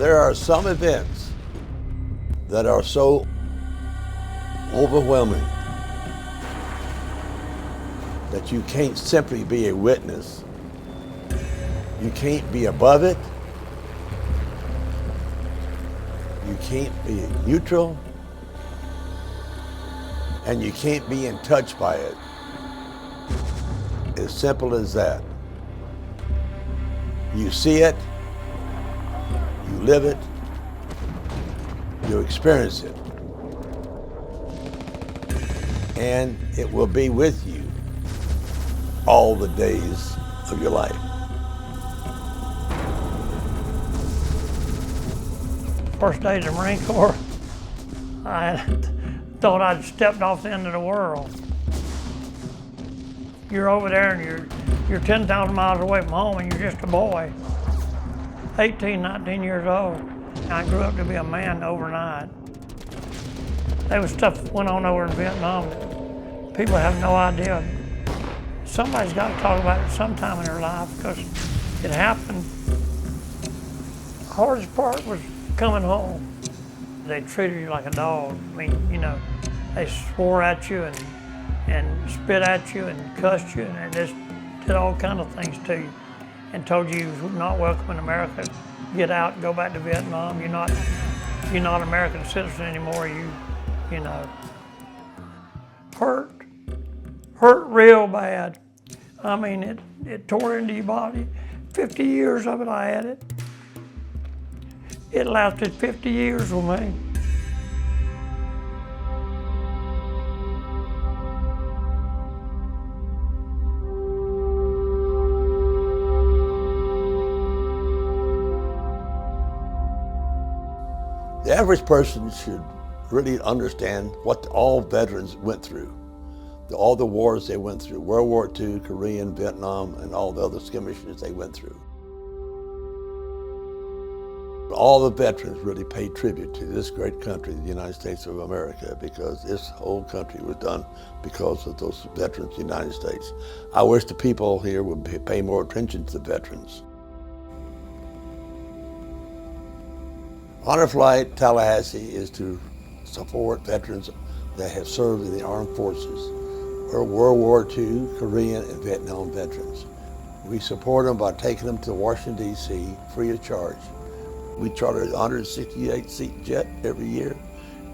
There are some events that are so overwhelming that you can't simply be a witness. You can't be above it. You can't be neutral. And you can't be in touch by it. As simple as that. You see it, you live it, you experience it. And it will be with you all the days of your life. First days of the Marine Corps, I thought I'd stepped off the end of the world. You're over there and you're 10,000 miles away from home and you're just a boy, 18, 19 years old. And I grew up to be a man overnight. There was stuff that went on over in Vietnam that people have no idea. Somebody's got to talk about it sometime in their life because it happened. The hardest part was coming home. They treated you like a dog. I mean, you know, they swore at you and spit at you and cussed you and just did all kinds of things to you and told you you were not welcome in America. Get out, go back to Vietnam. You're not an American citizen anymore. You know, hurt real bad. I mean, it tore into your body. 50 years of it, I had it. It lasted 50 years with me. The average person should really understand what all veterans went through, all the wars they went through, World War II, Korean, Vietnam, and all the other skirmishes they went through. All the veterans really paid tribute to this great country, the United States of America, because this whole country was done because of those veterans of the United States. I wish the people here would pay more attention to the veterans. Honor Flight Tallahassee is to support veterans that have served in the armed forces. We're World War II, Korean, and Vietnam veterans. We support them by taking them to Washington, D.C. free of charge. We charter a 168-seat jet every year,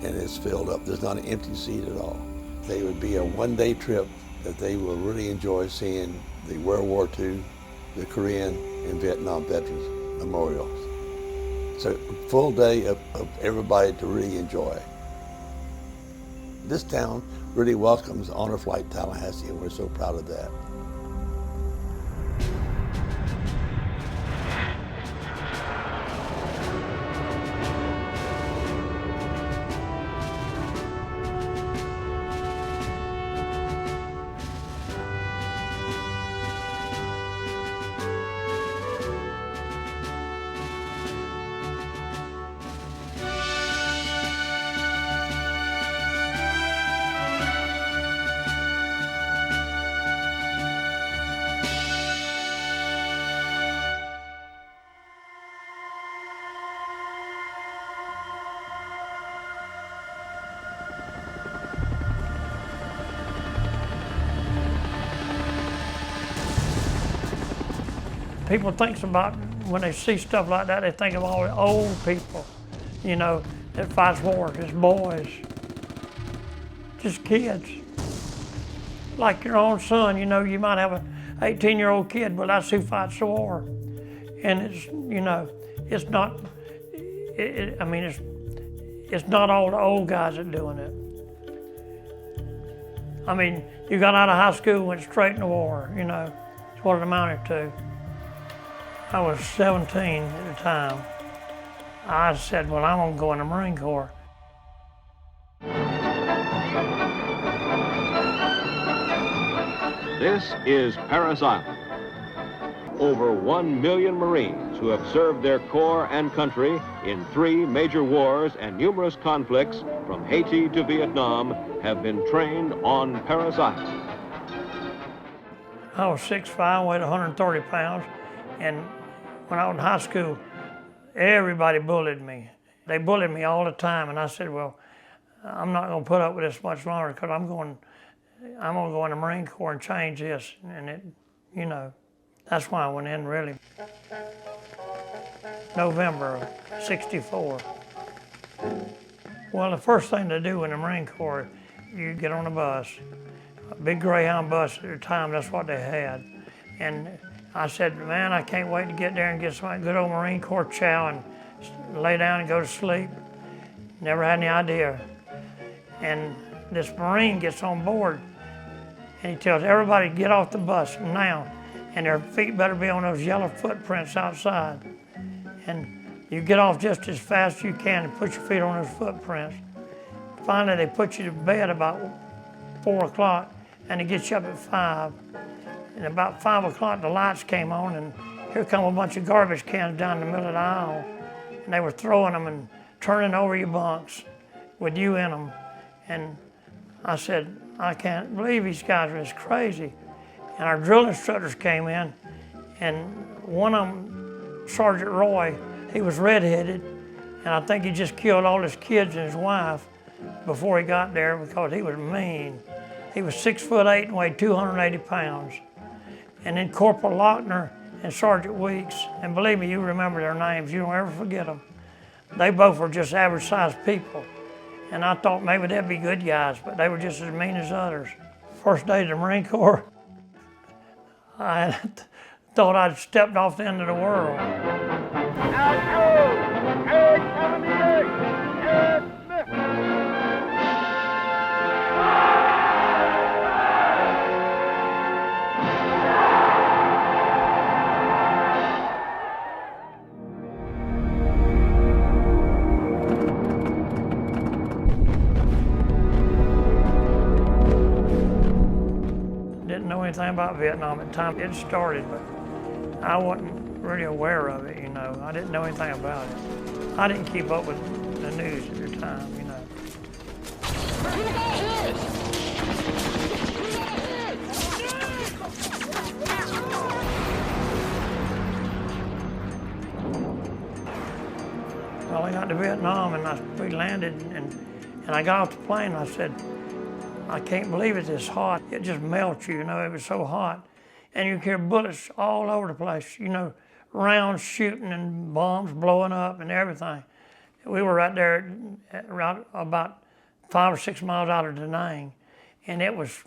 and it's filled up. There's not an empty seat at all. They would be a one-day trip that they will really enjoy seeing the World War II, the Korean, and Vietnam veterans memorials. It's a full day of everybody to really enjoy. This town really welcomes Honor Flight Tallahassee, and we're so proud of that. People think about, when they see stuff like that, they think of all the old people, you know, that fights wars, just boys, just kids. Like your own son, you know, you might have an 18-year-old kid, but that's who fights the war. And it's, you know, it's not, I mean, it's not all the old guys that are doing it. I mean, you got out of high school and went straight into war, you know, that's what it amounted to. I was 17 at the time. I said, well, I'm gonna go in the Marine Corps. This is Parris Island. Over 1 million Marines who have served their corps and country in 3 major wars and numerous conflicts from Haiti to Vietnam have been trained on Parris Island. I was 6'5", weighed 130 pounds, and when I was in high school, Everybody bullied me. They bullied me all the time, and I said, well, I'm not going to put up with this much longer because I'm going to go in the Marine Corps and change this. And it, you know, that's why I went in, really. November of '64. Well, the first thing to do in the Marine Corps, you get on a bus, a big Greyhound bus at the time, that's what they had. And I said, man, I can't wait to get there and get some good old Marine Corps chow and lay down and go to sleep. Never had any idea. And this Marine gets on board and he tells everybody to get off the bus now, and their feet better be on those yellow footprints outside. And you get off just as fast as you can and put your feet on those footprints. Finally, they put you to bed about 4 o'clock, and they get you up at 5. And about 5 o'clock, the lights came on, and here come a bunch of garbage cans down the middle of the aisle. And they were throwing them and turning over your bunks with you in them. And I said, I can't believe these guys are this crazy. And our drill instructors came in, and one of them, Sergeant Roy, he was redheaded, and I think he just killed all his kids and his wife before he got there because he was mean. He was 6'8" and weighed 280 pounds. And then Corporal Lochner and Sergeant Weeks, and believe me, you remember their names, you don't ever forget them. They both were just average sized people. And I thought maybe they'd be good guys, but they were just as mean as others. First day to the Marine Corps, I thought I'd stepped off the end of the world. Didn't know anything about Vietnam at the time it started, but I wasn't really aware of it, you know. I didn't know anything about it. I didn't keep up with the news at the time, you know. Well, I got to Vietnam and we landed and I got off the plane and I said, I can't believe it's this hot. It just melts you, you know, it was so hot. And you hear bullets all over the place, you know, rounds shooting and bombs blowing up and everything. We were right there right about 5 or 6 miles out of Da Nang, and it was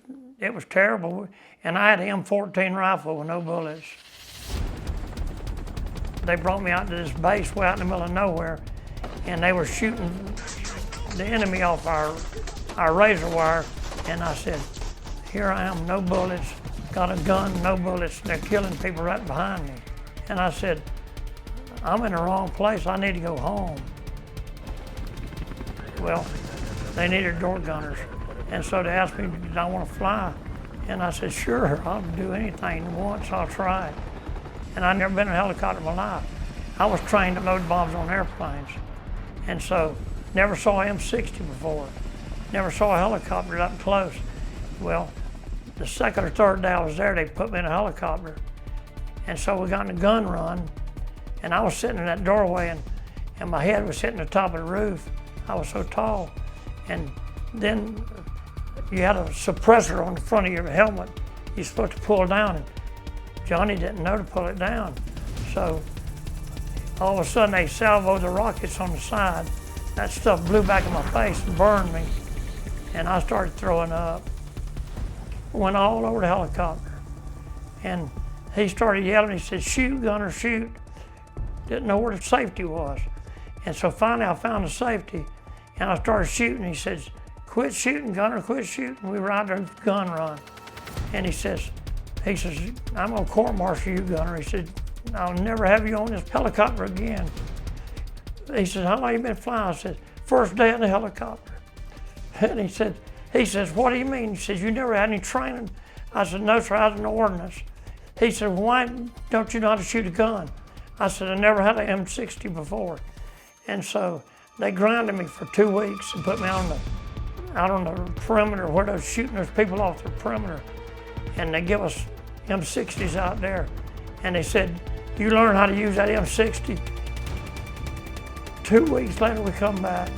terrible. And I had an M14 rifle with no bullets. They brought me out to this base way out in the middle of nowhere, and they were shooting the enemy off our razor wire. And I said, here I am, no bullets, got a gun, no bullets, and they're killing people right behind me. And I said, I'm in the wrong place, I need to go home. Well, they needed door gunners. And so they asked me, did I want to fly? And I said, sure, I'll do anything once, I'll try it. And I'd never been in a helicopter in my life. I was trained to load bombs on airplanes. And so, never saw an M60 before. Never saw a helicopter up close. Well, the second or third day I was there, they put me in a helicopter. And so we got in a gun run, and I was sitting in that doorway, and my head was hitting the top of the roof. I was so tall. And then you had a suppressor on the front of your helmet. You're supposed to pull down, and Johnny didn't know to pull it down. So all of a sudden they salvoed the rockets on the side. That stuff blew back in my face and burned me. And I started throwing up. Went all over the helicopter. And he started yelling, he said, shoot, gunner, shoot. Didn't know where the safety was. And so finally I found the safety and I started shooting. He says, quit shooting, gunner, quit shooting. We were out there gun run. And he says, I'm gonna court-martial you, gunner. He said, I'll never have you on this helicopter again. He said, how long you been flying? I said, first day in the helicopter. And he says, what do you mean? He says, you never had any training? I said, no, sir, I was an ordnance. He said, why don't you know how to shoot a gun? I said, I never had an M60 before. And so they grounded me for 2 weeks and put me out on the perimeter where they're shooting those people off the perimeter. And they give us M60s out there. And they said, you learn how to use that M60, 2 weeks later we come back.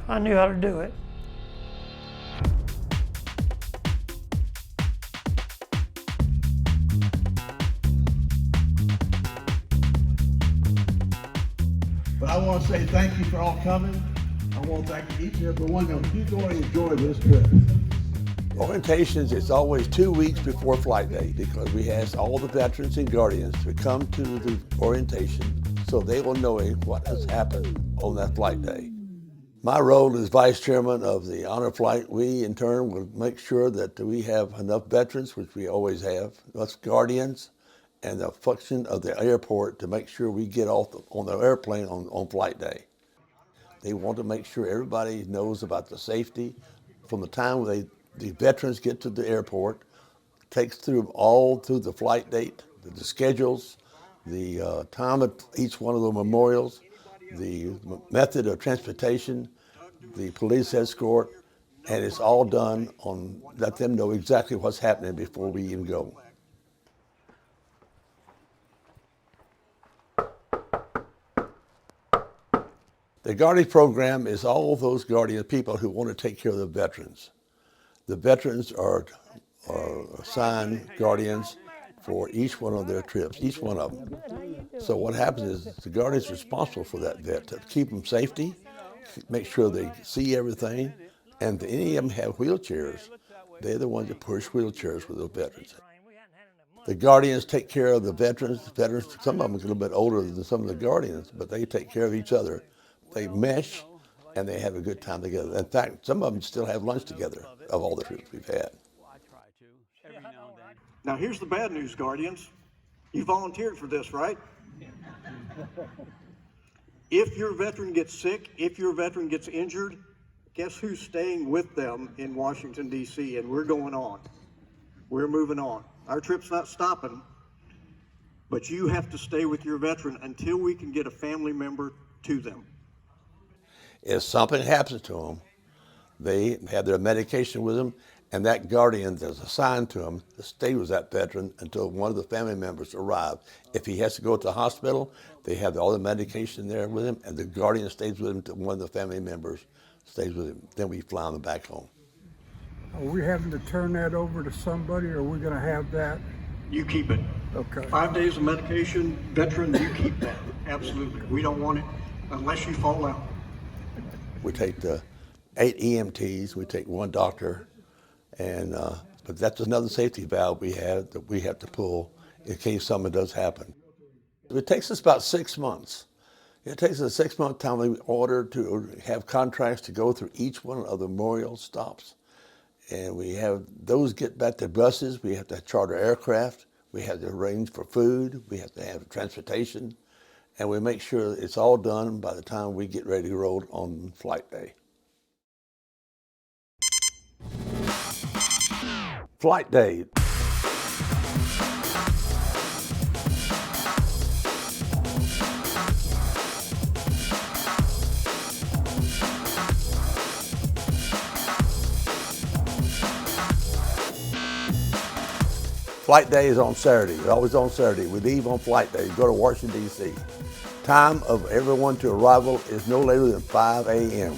I knew how to do it. But I want to say thank you for all coming. I want to thank each and every one of you. You're going to enjoy this trip. Orientations, it's always 2 weeks before flight day because we ask all the veterans and guardians to come to the orientation so they will know what has happened on that flight day. My role as vice chairman of the honor flight, we in turn will make sure that we have enough veterans, which we always have, us guardians, and the function of the airport to make sure we get off on the airplane on flight day. They want to make sure everybody knows about the safety from the time the veterans get to the airport, takes through all through the flight date, the schedules, the time of each one of the memorials, the method of transportation, the police escort, and it's all done on, let them know exactly what's happening before we even go. The Guardian program is all those guardian people who want to take care of the veterans. The veterans are assigned guardians for each one of their trips, each one of them. So what happens is the guardian is responsible for that vet to keep them safety, make sure they see everything, and if any of them have wheelchairs, they're the ones that push wheelchairs with those veterans. The guardians take care of the veterans. Some of them are a little bit older than some of the guardians, but they take care of each other. They mesh, and they have a good time together. In fact, some of them still have lunch together of all the trips we've had. Now here's the bad news, Guardians. You volunteered for this, right? If your veteran gets sick, if your veteran gets injured, guess who's staying with them in Washington, D.C., and we're going on. We're moving on. Our trip's not stopping, but you have to stay with your veteran until we can get a family member to them. If something happens to them, they have their medication with them, and that guardian that's assigned to them to stay with that veteran until one of the family members arrive. If he has to go to the hospital, they have all the medication there with him, and the guardian stays with him until one of the family members stays with him. Then we fly them back home. Are we having to turn that over to somebody, or are we going to have that? You keep it. Okay. 5 days of medication, veteran, you keep that. Absolutely. We don't want it unless you fall out. We take the 8 EMTs, we take 1 doctor, and but that's another safety valve we have that we have to pull in case something does happen. It takes us about 6 months. It takes us a 6-month time in order to have contracts to go through each one of the memorial stops. And we have those get back to buses, we have to charter aircraft, we have to arrange for food, we have to have transportation, and we make sure it's all done by the time we get ready to roll on flight day. Flight day. Flight day is on Saturday. It's always on Saturday. We leave on flight day, go to Washington, D.C. Time of everyone to arrival is no later than 5 a.m.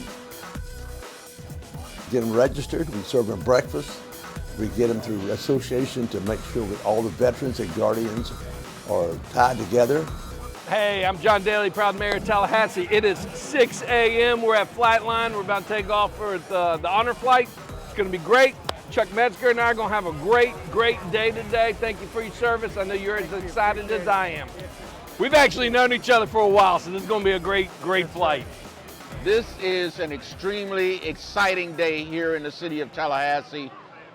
Get them registered, we serve them breakfast. We get them through association to make sure that all the veterans and guardians are tied together. Hey, I'm John Daly, proud mayor of Tallahassee. It is 6 a.m. We're at flight line. We're about to take off for the honor flight. It's going to be great. Chuck Metzger and I are going to have a great day today. Thank you for your service. I know you're as excited as I am. We've actually known each other for a while, so this is going to be a great flight. This is an extremely exciting day here in the city of Tallahassee.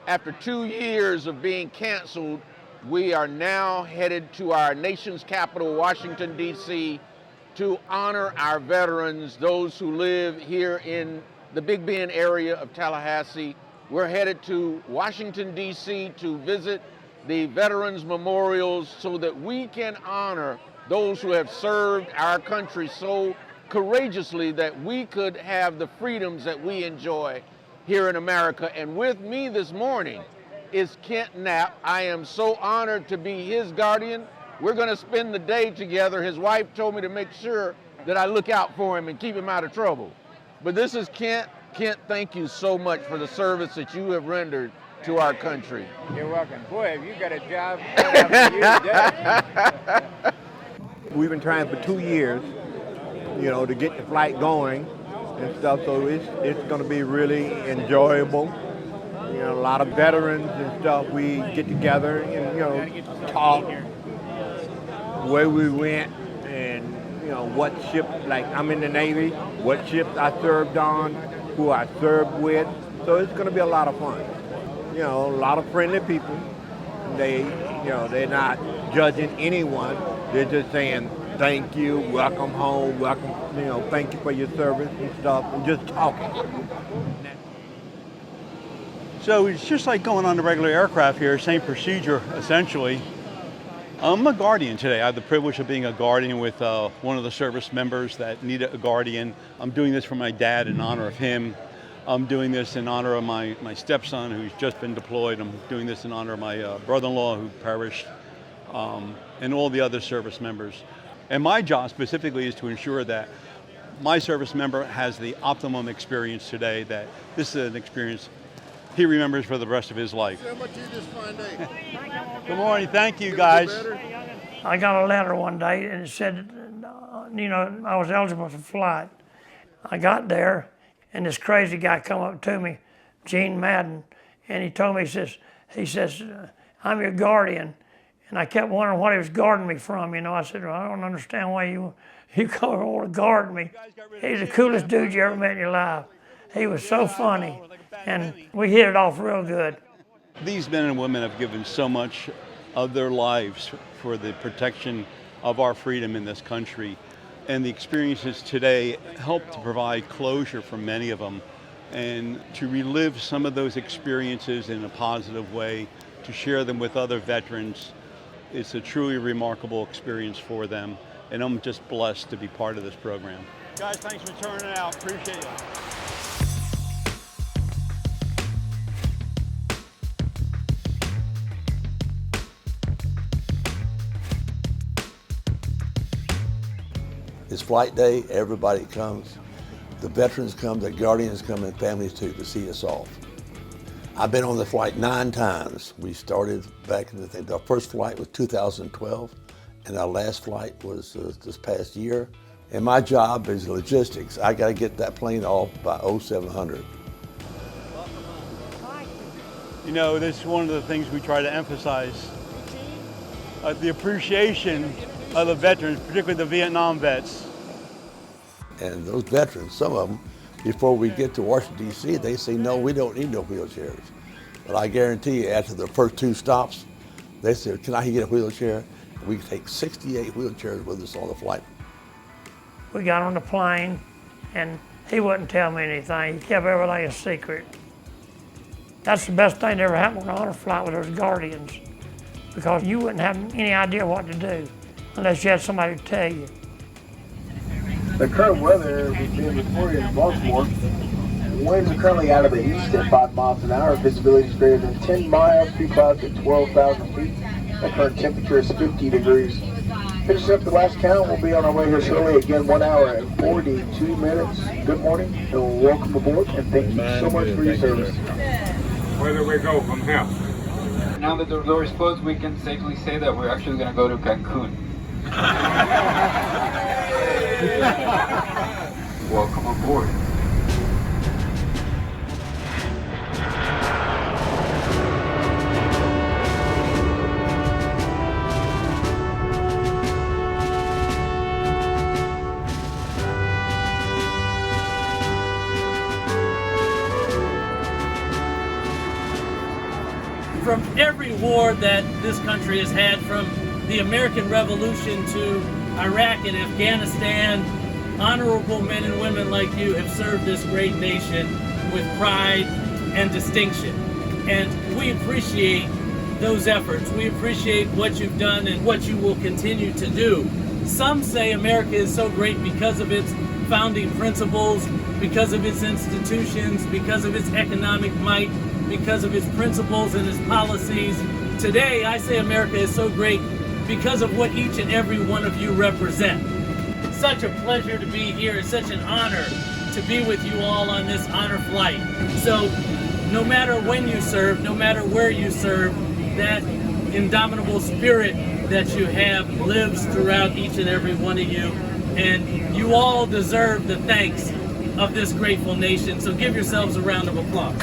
After 2 years of being canceled, we are now headed to our nation's capital, Washington, D.C., to honor our veterans, those who live here in the Big Bend area of Tallahassee. We're headed to Washington, D.C. to visit the veterans memorials so that we can honor those who have served our country so courageously that we could have the freedoms that we enjoy here in America. And with me this morning is Kent Knapp. I am so honored to be his guardian. We're going to spend the day together. His wife told me to make sure that I look out for him and keep him out of trouble. But this is Kent. Kent, thank you so much for the service that you have rendered to our country. You're welcome. Boy, have you got a job for you. We've been trying for 2 years, you know, to get the flight going and stuff, so it's going to be really enjoyable. You know, a lot of veterans and stuff, we get together and, you know, talk where we went and, you know, what ship, like I'm in the Navy, what ships I served on, who I served with. So it's going to be a lot of fun. You know, a lot of friendly people. They, you know, they're not judging anyone. They're just saying, thank you, welcome home, welcome, you know, thank you for your service and stuff, and just talking. So it's just like going on the regular aircraft here, same procedure, essentially. I'm a guardian today. I have the privilege of being a guardian with one of the service members that needed a guardian. I'm doing this for my dad in honor of him. I'm doing this in honor of my stepson who's just been deployed. I'm doing this in honor of my brother-in-law who perished, and all the other service members. And my job specifically is to ensure that my service member has the optimum experience today, that this is an experience he remembers for the rest of his life. Good morning, thank you guys. I got a letter one day and it said, you know, I was eligible for flight. I got there and this crazy guy come up to me, Gene Madden, and he told me, he says, I'm your guardian. And I kept wondering what he was guarding me from, you know. I said, well, I don't understand why you come over to guard me. He's the coolest dude you ever met in your life. He was so funny, and we hit it off real good. These men and women have given so much of their lives for the protection of our freedom in this country. And the experiences today help to provide closure for many of them, and to relive some of those experiences in a positive way, to share them with other veterans. It's a truly remarkable experience for them, and I'm just blessed to be part of this program. Guys, thanks for turning out. Appreciate it. It's flight day, everybody comes. The veterans come, the guardians come, and families too, to see us off. I've been on the flight 9 times. We started back in the first flight was 2012, and our last flight was this past year. And my job is logistics. I got to get that plane off by 0700. You know, this is one of the things we try to emphasize, the appreciation of the veterans, particularly the Vietnam vets. And those veterans, some of them, before we get to Washington, D.C., they say, no, we don't need no wheelchairs. But I guarantee you, after the first 2 stops, they said, can I get a wheelchair? And we take 68 wheelchairs with us on the flight. We got on the plane, and he wouldn't tell me anything. He kept everything a secret. That's the best thing that ever happened on an honor flight with those guardians, because you wouldn't have any idea what to do unless you had somebody to tell you. The current weather is being reported in Baltimore. Winds are currently out of the east at 5 miles an hour. Visibility is greater than 10 miles, peak clouds at 12,000 feet. The current temperature is 50 degrees. Finishing up the last count, we'll be on our way here shortly. Again, 1 hour and 42 minutes. Good morning and welcome aboard, and thank you so much for your service. Where do we go from here? Now that the door is closed, we can safely say that we're actually going to go to Cancun. Welcome aboard. From every war that this country has had, from the American Revolution to Iraq and Afghanistan, honorable men and women like you have served this great nation with pride and distinction. And we appreciate those efforts. We appreciate what you've done and what you will continue to do. Some say America is so great because of its founding principles, because of its institutions, because of its economic might, because of its principles and its policies. Today, I say America is so great because of what each and every one of you represent. such a pleasure to be here. It's such an honor to be with you all on this honor flight. So no matter when you serve, no matter where you serve, that indomitable spirit that you have lives throughout each and every one of you. And you all deserve the thanks of this grateful nation. So give yourselves a round of applause.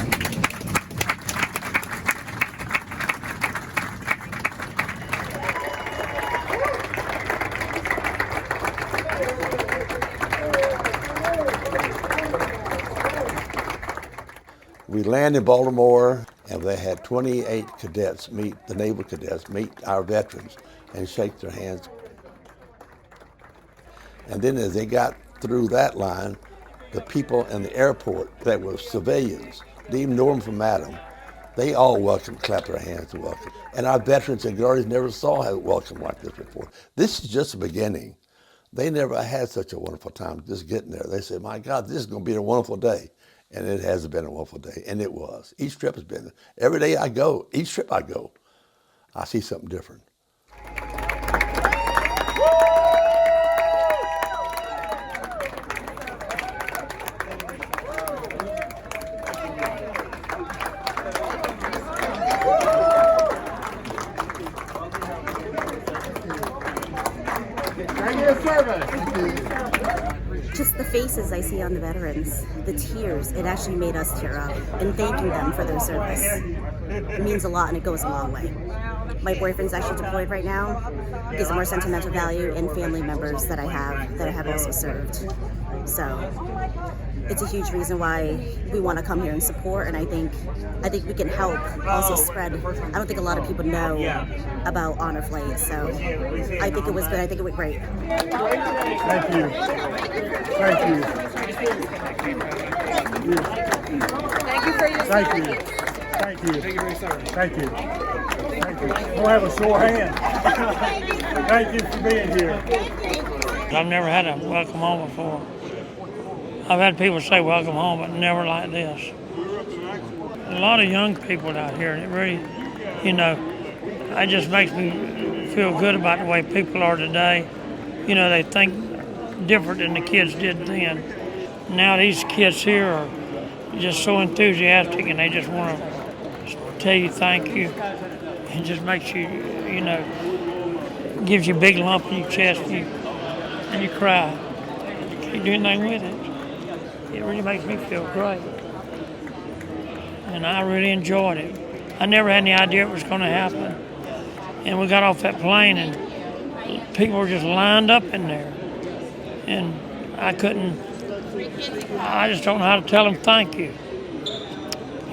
We land in Baltimore, and they had 28 cadets the naval cadets meet our veterans and shake their hands. And then as they got through that line, the people in the airport that were civilians, didn't even know them from Adam, they all clapped their hands and welcome. And our veterans and guardians never saw a welcome like this before. This is just the beginning. They never had such a wonderful time just getting there. They said, my God, this is going to be a wonderful day. And it has been a wonderful day, and it was. Each trip has been. Every day I go, each trip I go, I see something different. Just the faces I see on the veterans, the tears, it actually made us tear up. And thanking them for their service, it means a lot and it goes a long way. My boyfriend's actually deployed right now. Gives more sentimental value and family members that I have also served. So it's a huge reason why we want to come here and support, and I think we can help also spread. I don't think a lot of people know about honor flight, so I think it was good. I think it went great. Thank you. Thank you. Thank you for your Thank you. Thank you. Thank you. Thank you. Thank you. Don't have a sore hand. Thank you for being here. I've never had a welcome home before. I've had people say welcome home, but never like this. A lot of young people out here, and it really, it just makes me feel good about the way people are today. They think different than the kids did then. Now these kids here are just so enthusiastic, and they just want to tell you thank you. It just makes you, gives you a big lump in your chest, and you cry. You can't do anything with it. It really makes me feel great. And I really enjoyed it. I never had any idea it was going to happen. And we got off that plane, and people were just lined up in there. And I just don't know how to tell them thank you.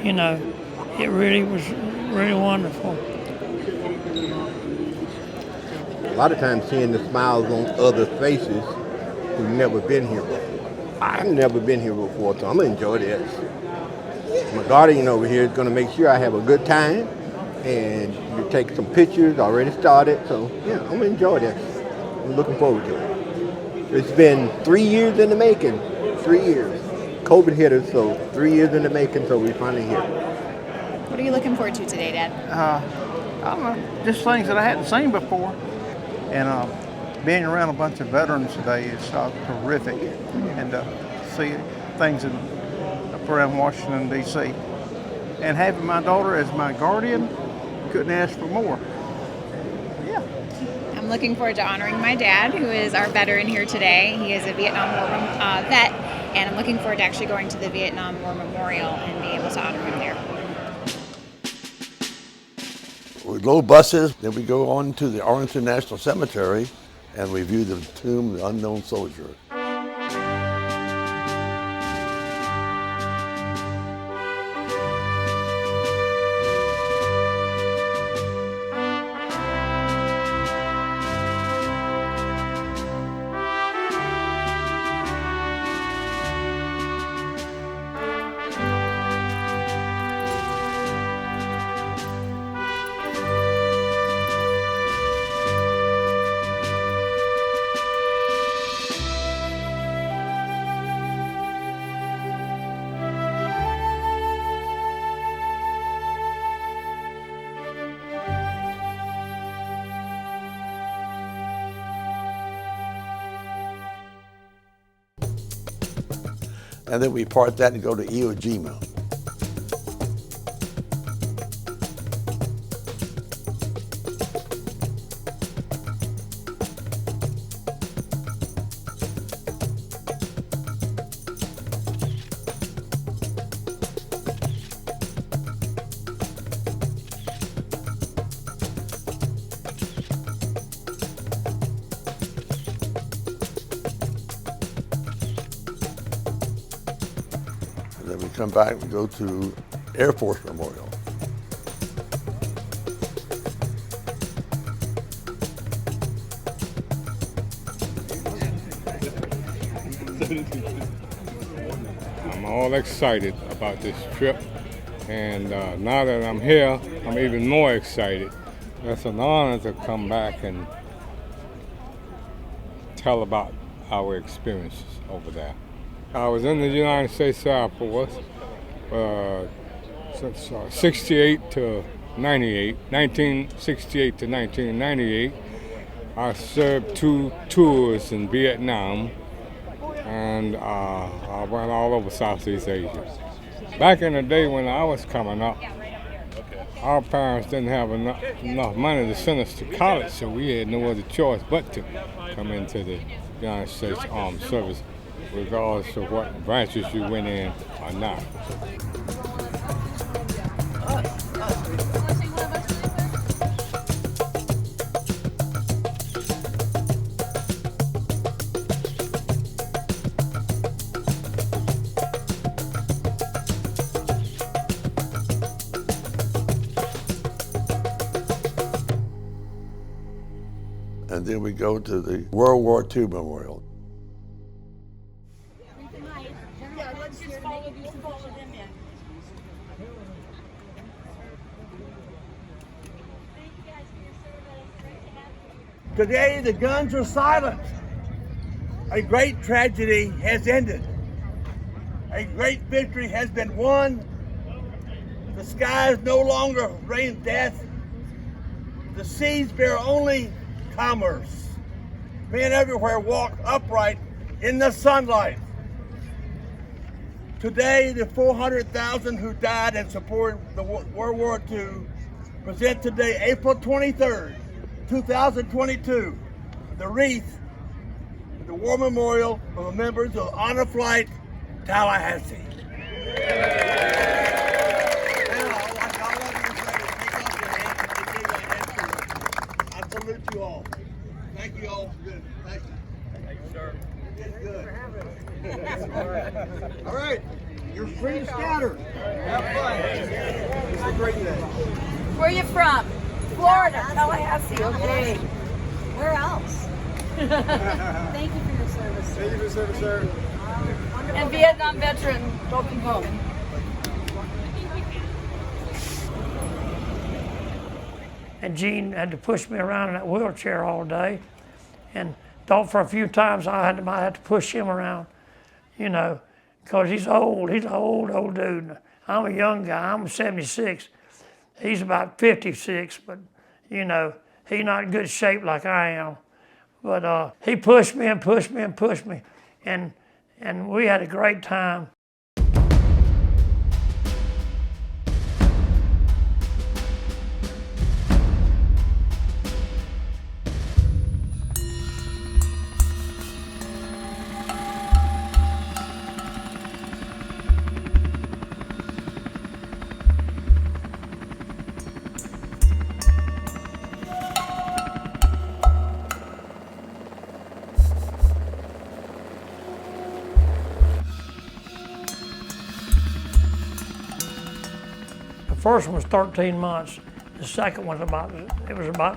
It really was really wonderful. A lot of times seeing the smiles on other faces who've never been here before. I've never been here before, so I'm going to enjoy this. My guardian over here is going to make sure I have a good time, and you take some pictures, already started, so yeah, I'm going to enjoy this. I'm looking forward to it. It's been 3 years in the making, 3 years. COVID hit us, so 3 years in the making, so we're finally here. What are you looking forward to today, Dad? I don't know, just things that I hadn't seen before. And being around a bunch of veterans today is terrific. And see things up around Washington, D.C. And having my daughter as my guardian, couldn't ask for more. Yeah. I'm looking forward to honoring my dad, who is our veteran here today. He is a Vietnam War vet, and I'm looking forward to actually going to the Vietnam War Memorial and being able to honor him there. We load buses, then we go on to the Arlington National Cemetery and we view the tomb of the unknown soldier. and then we part that and go to Iwo Jima. Then we come back and go to Air Force Memorial. I'm all excited about this trip, and now that I'm here, I'm even more excited. It's an honor to come back and tell about our experiences over there. I was in the United States Air Force since 68 to 98, 1968 to 1998. I served 2 tours in Vietnam, and I went all over Southeast Asia. Back in the day when I was coming up, our parents didn't have enough money to send us to college, so we had no other choice but to come into the United States Armed Service, regardless of what branches you went in or not. And then we go to the World War II Memorial. Today, the guns are silent. A great tragedy has ended. A great victory has been won. The skies no longer rain death. The seas bear only commerce. Men everywhere walk upright in the sunlight. Today, the 400,000 who died in support of the World War II present today, April 23rd, 2022, the wreath at the War Memorial for the members of Honor Flight Tallahassee. I salute you all. Thank you all for good. Thank you. Thank you, sir. Good. All right, you're free to scatter. Have fun. It's a great day. Where are you from? Florida, Tallahassee. Okay. Where else? Thank you for your service. Thank you for your service, sir. And Vietnam veteran, welcome home. And Gene had to push me around in that wheelchair all day, and thought for a few times I might have to push him around, you know, because he's old. He's an old dude. I'm a young guy. I'm 76. He's about 56, but you know, he's not in good shape like I am. But he pushed me and pushed me and pushed me, and we had a great time. The first one was 13 months. The second one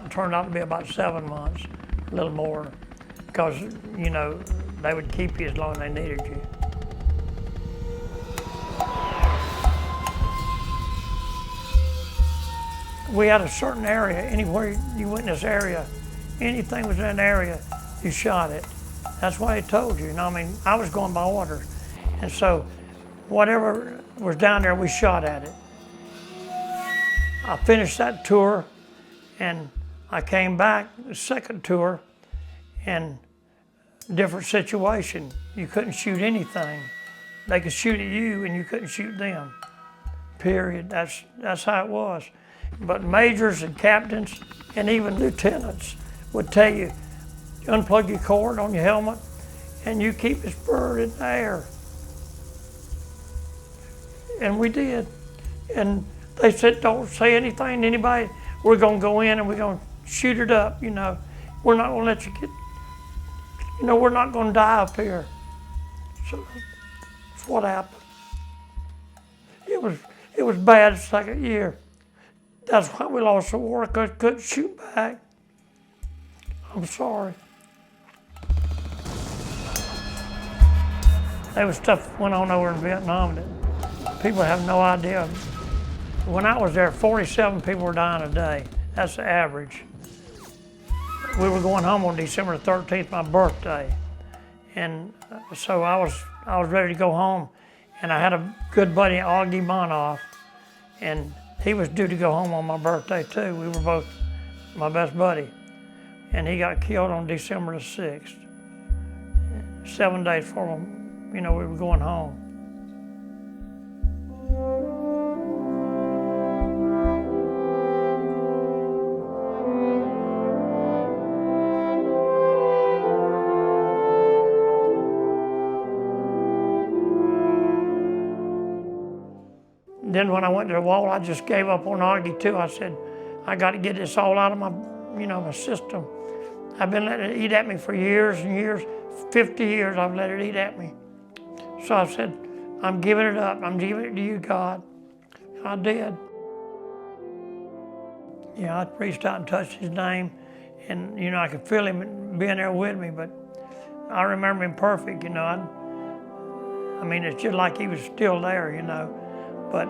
turned out to be about 7 months, a little more, because, you know, they would keep you as long as they needed you. We had a certain area. Anywhere you went in this area, anything was in an area, you shot it. That's why they told you. You know, I mean, I was going by order, and so whatever was down there, we shot at it. I finished that tour, and I came back the second tour, and different situation. You couldn't shoot anything. They could shoot at you and you couldn't shoot them. Period. That's how it was. But majors and captains and even lieutenants would tell you, unplug your cord on your helmet and you keep it spurred in the air. And we did. And they said, don't say anything to anybody. We're gonna go in and we're gonna shoot it up, you know. We're not gonna let you get, you know, we're not gonna die up here. So that's what happened. It was bad the second year. That's why we lost the war, because couldn't shoot back. I'm sorry. There was stuff that went on over in Vietnam that people have no idea. When I was there, 47 people were dying a day. That's the average. We were going home on December 13th, my birthday. And so I was ready to go home. And I had a good buddy, Augie Monoff, and he was due to go home on my birthday too. We were both my best buddy. And he got killed on December the 6th. 7 days before, you know, we were going home. Then when I went to the wall, I just gave up on Augie too. I said, I got to get this all out of my, you know, my system. I've been letting it eat at me for years and years. 50 years I've let it eat at me. So I said, I'm giving it up. I'm giving it to you, God. And I did. Yeah, I reached out and touched his name, and you know, I could feel him being there with me, but I remember him perfect, you know. I mean, it's just like he was still there, you know. But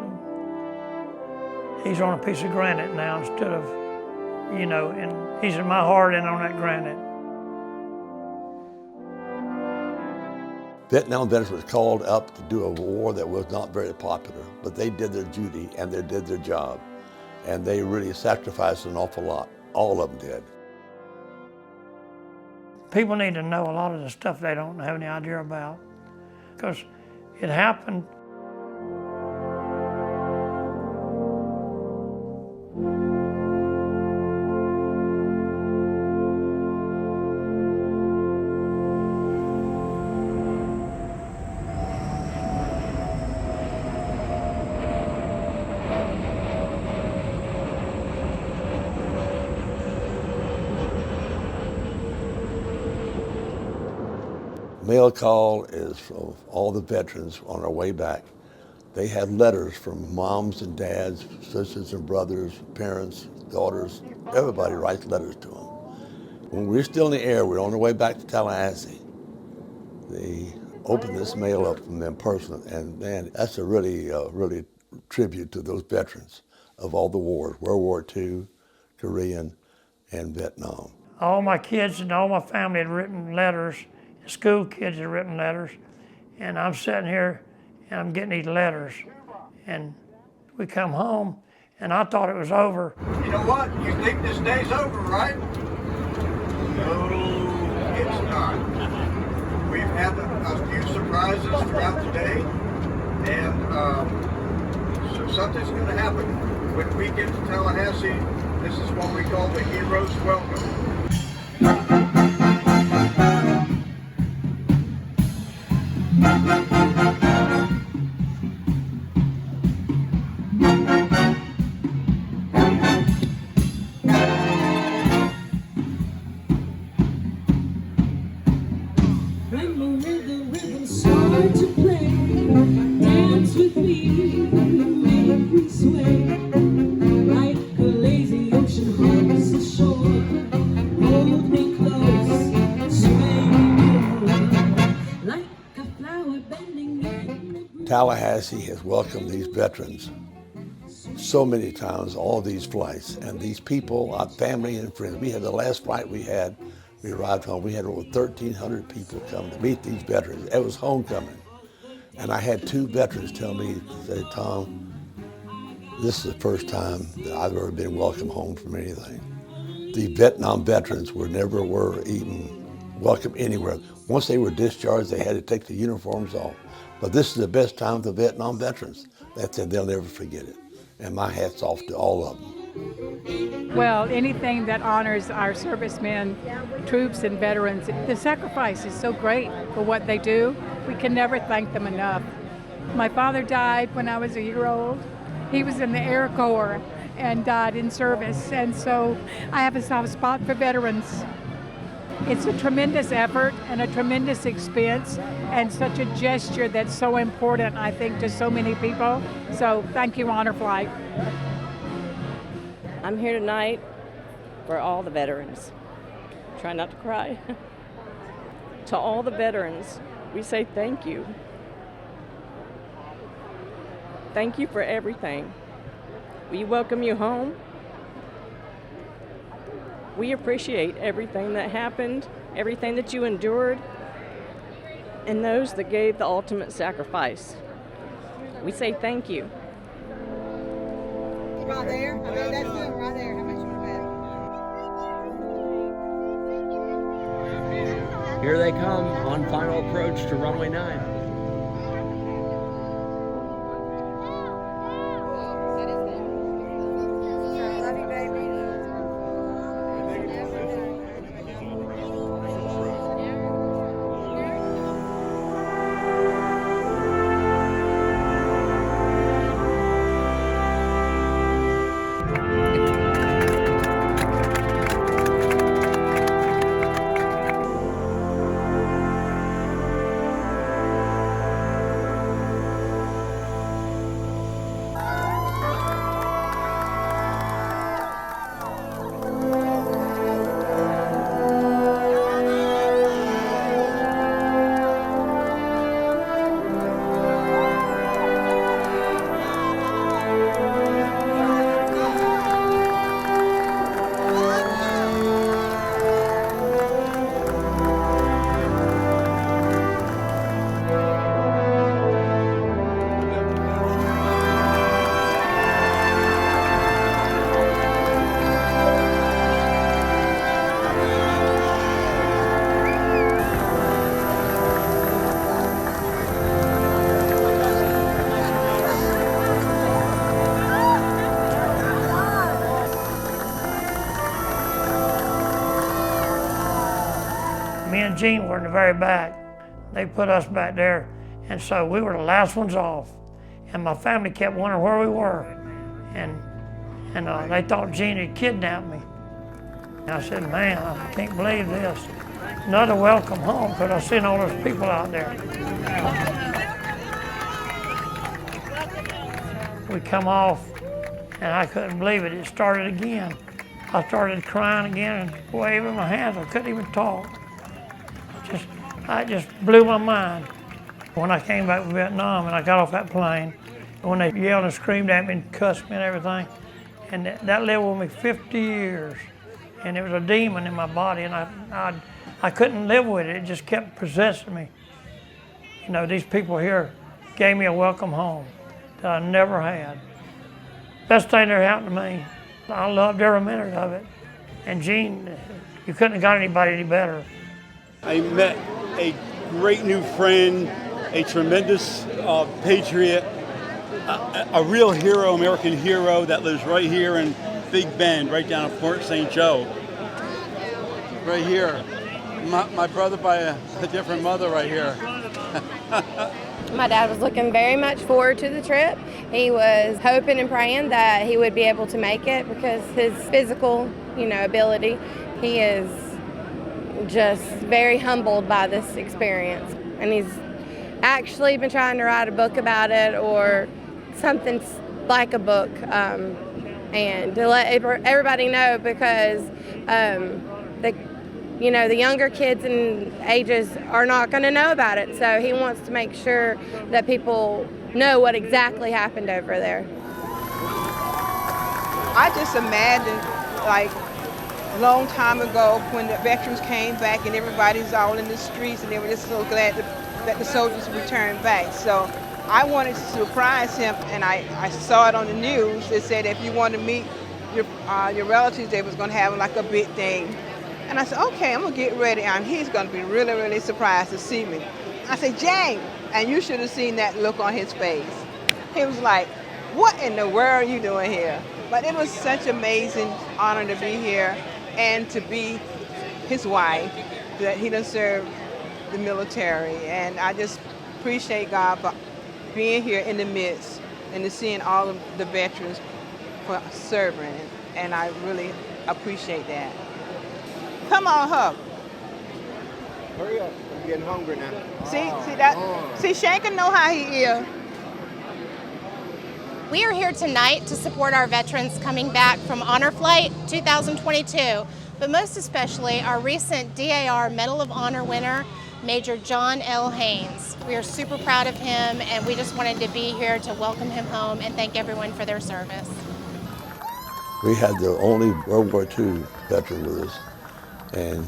he's on a piece of granite now instead of, you know, and he's in my heart and on that granite. Vietnam veterans was called up to do a war that was not very popular, but they did their duty and they did their job. And they really sacrificed an awful lot. All of them did. People need to know a lot of the stuff they don't have any idea about, because it happened. Mail call is from all the veterans on our way back. They had letters from moms and dads, sisters and brothers, parents, daughters. Everybody writes letters to them. When we're still in the air, we're on our way back to Tallahassee. They opened this mail up from them personally, and man, that's a really tribute to those veterans of all the wars, World War II, Korean, and Vietnam. All my kids and all my family had written letters. School kids had written letters, and I'm sitting here and I'm getting these letters. And we come home, and I thought it was over. You know what? You think this day's over, right? No, it's not. We've had a few surprises throughout the day, and so something's going to happen. When we get to Tallahassee, this is what we call the hero's welcome. Tallahassee has welcomed these veterans so many times, all these flights, and these people, our family and friends. We had the last flight we arrived home, we had over 1,300 people come to meet these veterans. It was homecoming. And I had two veterans tell me, say, Tom, this is the first time that I've ever been welcomed home from anything. The Vietnam veterans never were even welcome anywhere. Once they were discharged, they had to take the uniforms off. But this is the best time for Vietnam veterans. They'll never forget it. And my hat's off to all of them. Well, anything that honors our servicemen, troops, and veterans, the sacrifice is so great for what they do. We can never thank them enough. My father died when I was a year old. He was in the Air Corps and died in service, and so I have a soft spot for veterans. It's a tremendous effort and a tremendous expense and such a gesture that's so important, I think, to so many people. So thank you, Honor Flight. I'm here tonight for all the veterans. Try not to cry. To all the veterans, we say thank you. Thank you for everything. We welcome you home. We appreciate everything that happened, everything that you endured, and those that gave the ultimate sacrifice. We say thank you. Right there. I mean, that's it right there. How much you bet? Here they come on final approach to runway 9. Me and Gene were in the very back. They put us back there, and so we were the last ones off. And my family kept wondering where we were, and they thought Gene had kidnapped me. And I said, man, I can't believe this. Another welcome home, because I seen all those people out there. We come off, and I couldn't believe it. It started again. I started crying again and waving my hands. I couldn't even talk. It just blew my mind. When I came back from Vietnam and I got off that plane, and when they yelled and screamed at me and cussed me and everything, and that lived with me 50 years. And it was a demon in my body, and I couldn't live with it. It just kept possessing me. You know, these people here gave me a welcome home that I never had. Best thing that happened to me. I loved every minute of it. And Gene, you couldn't have got anybody any better. I met a great new friend, a tremendous patriot, a real hero, American hero that lives right here in Big Bend, right down at Fort St. Joe. Right here. My brother by a different mother right here. My dad was looking very much forward to the trip. He was hoping and praying that he would be able to make it because his physical, ability, he is just very humbled by this experience. And he's actually been trying to write a book about it or something like a book and to let everybody know because the younger kids and ages are not going to know about it. So he wants to make sure that people know what exactly happened over there. I just imagine, like, a long time ago when the veterans came back and everybody's all in the streets and they were just so glad that the soldiers returned back. So I wanted to surprise him, and I saw it on the news. It said if you want to meet your relatives, they was going to have like a big thing. And I said, okay, I'm going to get ready, and he's going to be really, really surprised to see me. I said, Jane, And you should have seen that look on his face. He was like, what in the world are you doing here? But it was such an amazing honor to be here and to be his wife, that he done served the military. And I just appreciate God for being here in the midst and to seeing all of the veterans for serving. And I really appreciate that. Come on, Hub. Hurry up, I'm getting hungry now. See, Shanka know how he is. We are here tonight to support our veterans coming back from Honor Flight 2022, but most especially our recent DAR Medal of Honor winner, Major John L. Haynes. We are super proud of him, and we just wanted to be here to welcome him home and thank everyone for their service. We had the only World War II veteran with us, and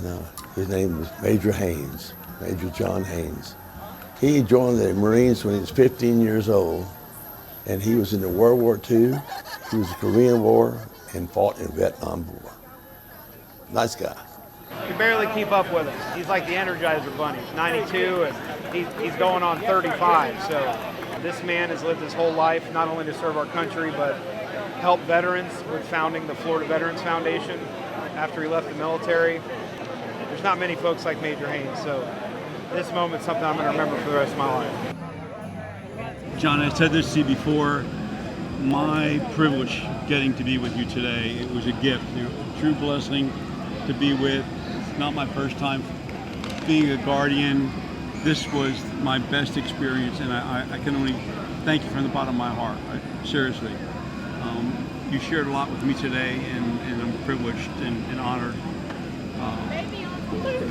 his name was Major Haynes, Major John Haynes. He joined the Marines when he was 15 years old, and he was in the World War II, he was in the Korean War, and fought in the Vietnam War. Nice guy. You can barely keep up with him. He's like the Energizer Bunny. He's 92 and he's going on 35. So this man has lived his whole life not only to serve our country, but help veterans with founding the Florida Veterans Foundation after he left the military. There's not many folks like Major Haynes, so this moment's something I'm going to remember for the rest of my life. John, I said this to you before, my privilege getting to be with you today. It was a gift, a true blessing to be with. It's not my first time being a guardian. This was my best experience, and I can only thank you from the bottom of my heart. Seriously. You shared a lot with me today, and I'm privileged and honored.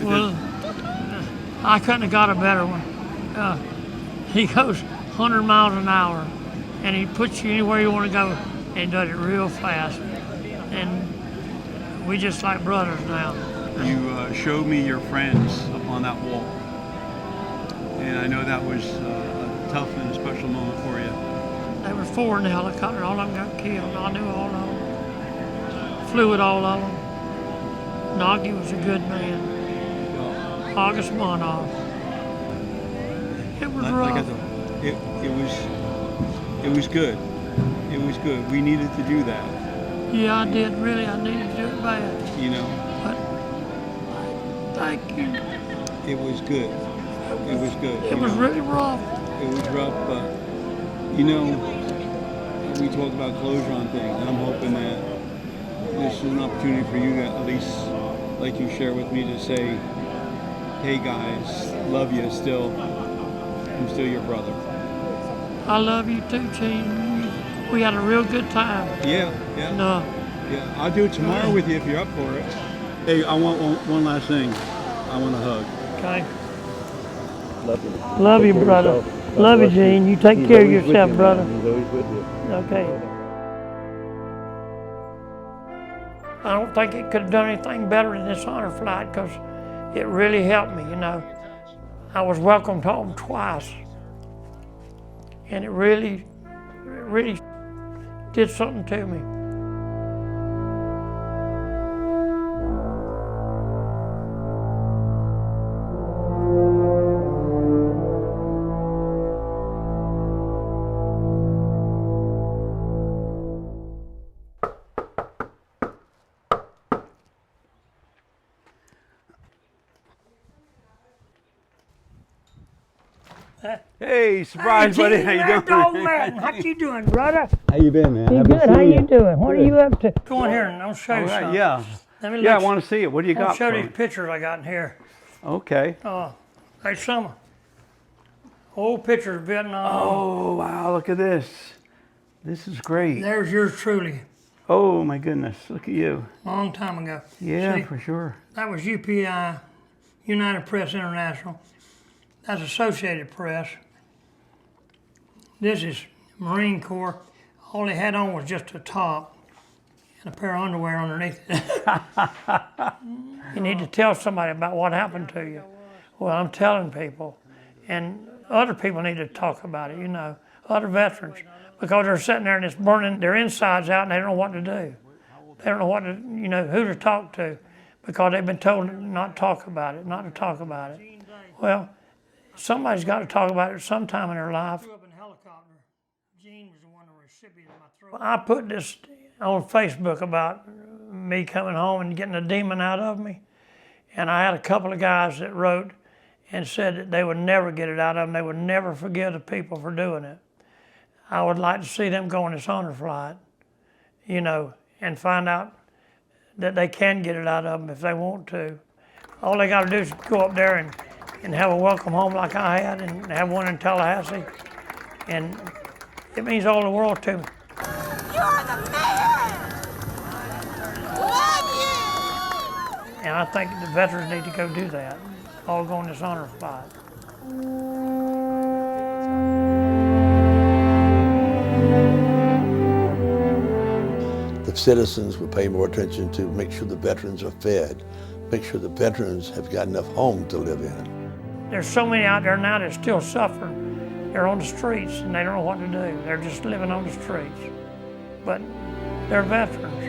Well, I couldn't have got a better one. He goes 100 miles an hour, and he puts you anywhere you want to go, and he does it real fast. And we just like brothers now. You showed me your friends up on that wall, and I know that was a tough and a special moment for you. There were 4 in the helicopter. All of them got killed. I knew all of them. Flew with all of them. Nagy was a good man. August Monoff. It was rough. Like I thought, it was good. It was good. We needed to do that. Yeah, I did. Really, I needed to do it bad. You know. But thank you. It was good. It was good. It was really rough. It was rough, but you know, we talk about closure on things, and I'm hoping that this is an opportunity for you, at least like you share with me, to say, hey guys, love you still. I'm still your brother. I love you too, Gene. We had a real good time. Yeah. Yeah, I'll do it tomorrow with you if you're up for it. Hey, I want one last thing. I want a hug. Okay. Love you. Love you, brother. Love you, Gene. You take care of yourself, brother. He's always with you. Okay. I don't think it could have done anything better than this honor flight, because it really helped me, you know. I was welcomed home twice, and it really did something to me. Hey, surprise, buddy. How you doing? Old man, how you doing, brother? How you been, man? You Happy to good? How see you doing? What are you up to? Go in here and I'll show you All right, something. yeah. Let me Yeah, I look- want to see it. What do you I'll got show for these me? pictures I got in here. Okay. Hey, some old pictures of Vietnam. Oh, wow, look at this. This is great. There's yours truly, Oh, my goodness. Look at you. long time ago. Yeah, See, for sure. that was UPI, United Press International. That's Associated Press. This is Marine Corps. All they had on was just a top and a pair of underwear underneath it. You need to tell somebody about what happened to you. Well, I'm telling people, and other people need to talk about it, you know, other veterans, because they're sitting there and it's burning their insides out and they don't know what to do. They don't know what to, you know, who to talk to, because they've been told not to talk about it, not to talk about it. Well, Somebody's got to talk about it sometime in their life. I grew up in a helicopter. Gene was the one who recipiented my throat. I put this on Facebook about me coming home and getting a demon out of me. And I had a couple of guys that wrote and said that they would never get it out of them. They would never forgive the people for doing it. I would like to see them go on this honor flight, you know, and find out that they can get it out of them if they want to. All they got to do is go up there and have a welcome home like I had, and have one in Tallahassee. And it means all the world to me. You're the man! Love you! And I think the veterans need to go do that, all go on this honor flight. The citizens will pay more attention to make sure the veterans are fed, make sure the veterans have got enough home to live in. There's so many out there now that still suffer. They're on the streets and they don't know what to do. They're just living on the streets. But they're veterans.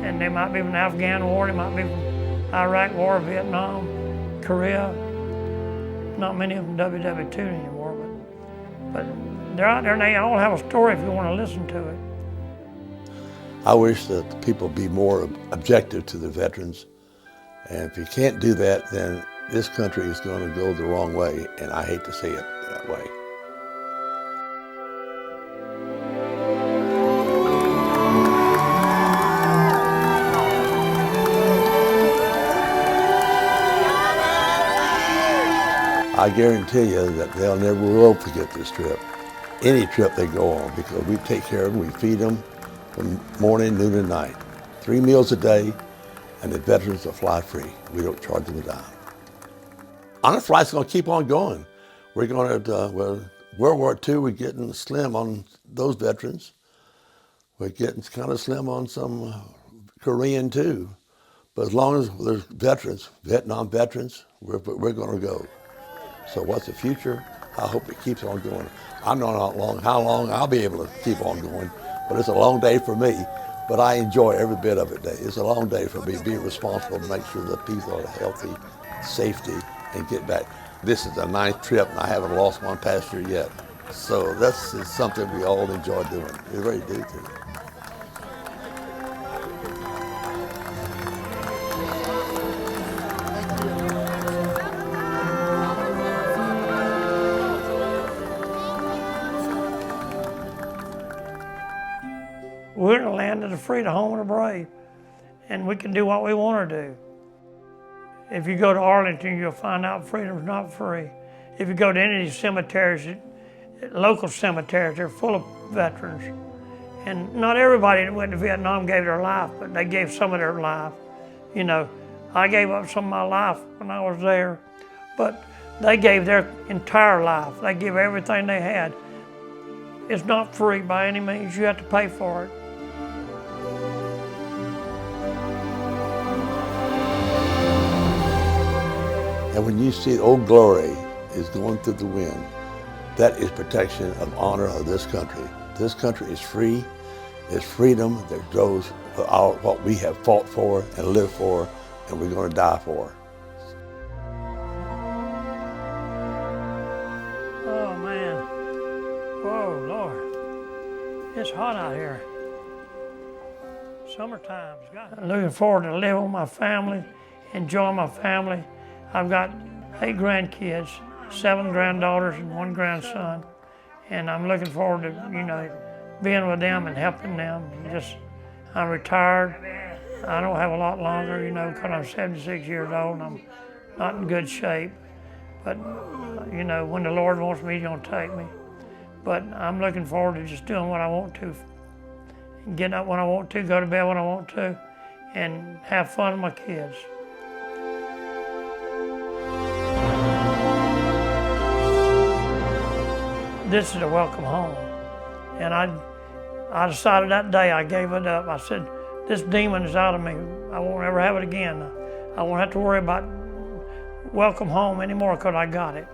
And they might be from the Afghan war, they might be from Iraq war, Vietnam, Korea. Not many of them WW2 anymore, but they're out there and they all have a story if you want to listen to it. I wish that people be more objective to the veterans. And if you can't do that, then this country is going to go the wrong way, and I hate to see it that way. I guarantee you that they'll never will forget this trip, any trip they go on, because we take care of them, we feed them from morning, noon, and night. 3 meals a day, and the veterans are fly free. We don't charge them a dime. Honor flight's going to keep on going. We're going to, well, World War II, we're getting slim on those veterans. We're getting kind of slim on some Korean too. But as long as there's veterans, Vietnam veterans, we're going to go. So what's the future? I hope it keeps on going. I don't know how long I'll be able to keep on going, but it's a long day for me. But I enjoy every bit of it. It's a long day for me, being responsible to make sure that people are healthy, safety, and get back. This is the 9th trip, and I haven't lost one passenger yet. So that's something we all enjoy doing. We really do too. We're in the land of the free, the home of the brave, and we can do what we want to do. If you go to Arlington, you'll find out freedom's not free. If you go to any of these cemeteries, local cemeteries, they're full of veterans. And not everybody that went to Vietnam gave their life, but they gave some of their life. You know, I gave up some of my life when I was there, but they gave their entire life. They gave everything they had. It's not free by any means. You have to pay for it. And when you see Old Glory is going through the wind, that is protection of honor of this country. This country is free. It's freedom that goes for what we have fought for and lived for, and we're going to die for. Oh man, whoa Lord, it's hot out here. Summertime's got. I'm looking forward to living with my family, enjoying my family. I've got 8 grandkids, 7 granddaughters and 1 grandson, and I'm looking forward to, you know, being with them and helping them. I'm retired. I don't have a lot longer, you know, because I'm 76 years old and I'm not in good shape. But, you know, when the Lord wants me, He's going to take me. But I'm looking forward to just doing what I want to, getting up when I want to, go to bed when I want to, and have fun with my kids. This is a welcome home. And I decided that day, I gave it up. I said, this demon is out of me. I won't ever have it again. I won't have to worry about welcome home anymore because I got it.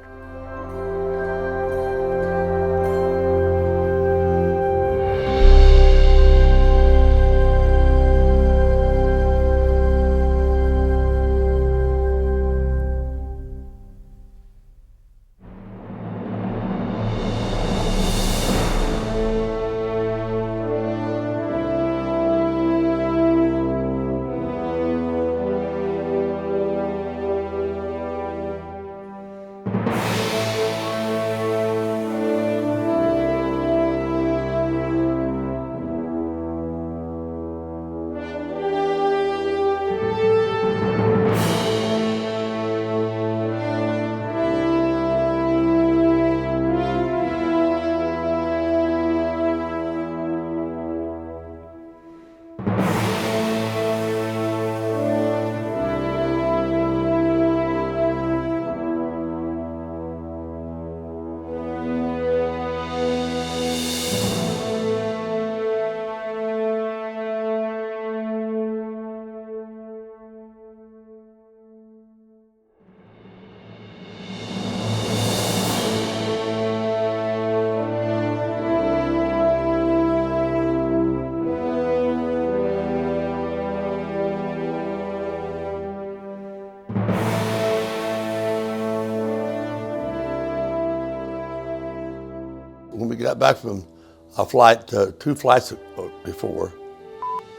got back from a flight, 2 flights before.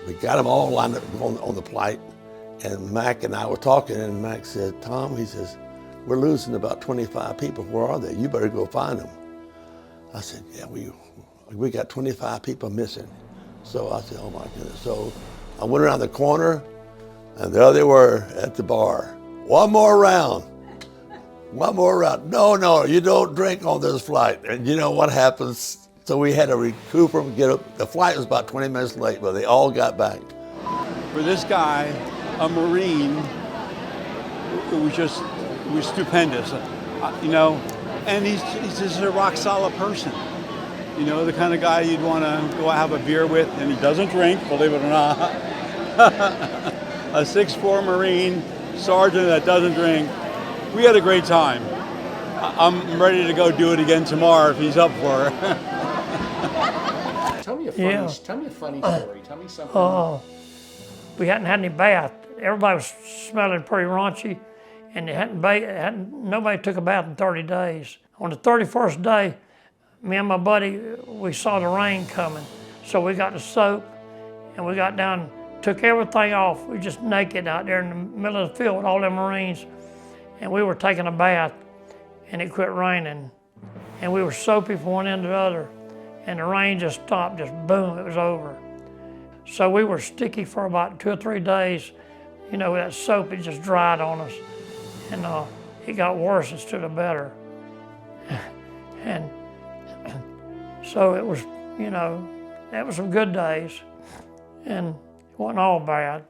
We got them all lined up on the flight, and Mac and I were talking, and Mac said, Tom, he says, we're losing about 25 people. Where are they? You better go find them. I said, yeah, we got 25 people missing. So I said, oh my goodness. So I went around the corner, and there they were at the bar. One more round. One more round. No, you don't drink on this flight. And you know what happens? So we had to recoup them, get up. The flight was about 20 minutes late, but they all got back. For this guy, a Marine, it was stupendous. You know, and he's just a rock solid person. You know, the kind of guy you'd want to go have a beer with, and he doesn't drink, believe it or not. A 6'4" Marine sergeant that doesn't drink. We had a great time. I'm ready to go do it again tomorrow if he's up for it. Tell me a funny story. Tell me something. Oh, we hadn't had any bath. Everybody was smelling pretty raunchy, and nobody took a bath in 30 days. On the 31st day, me and my buddy, we saw the rain coming. So we got the soap, and we got down, took everything off. We were just naked out there in the middle of the field with all them Marines. And we were taking a bath, and it quit raining. And we were soapy from one end to the other, and the rain just stopped, just boom, it was over. So we were sticky for about 2 or 3 days. You know, that soap, it just dried on us. And it got worse instead of better. And so it was, you know, that was some good days, and it wasn't all bad.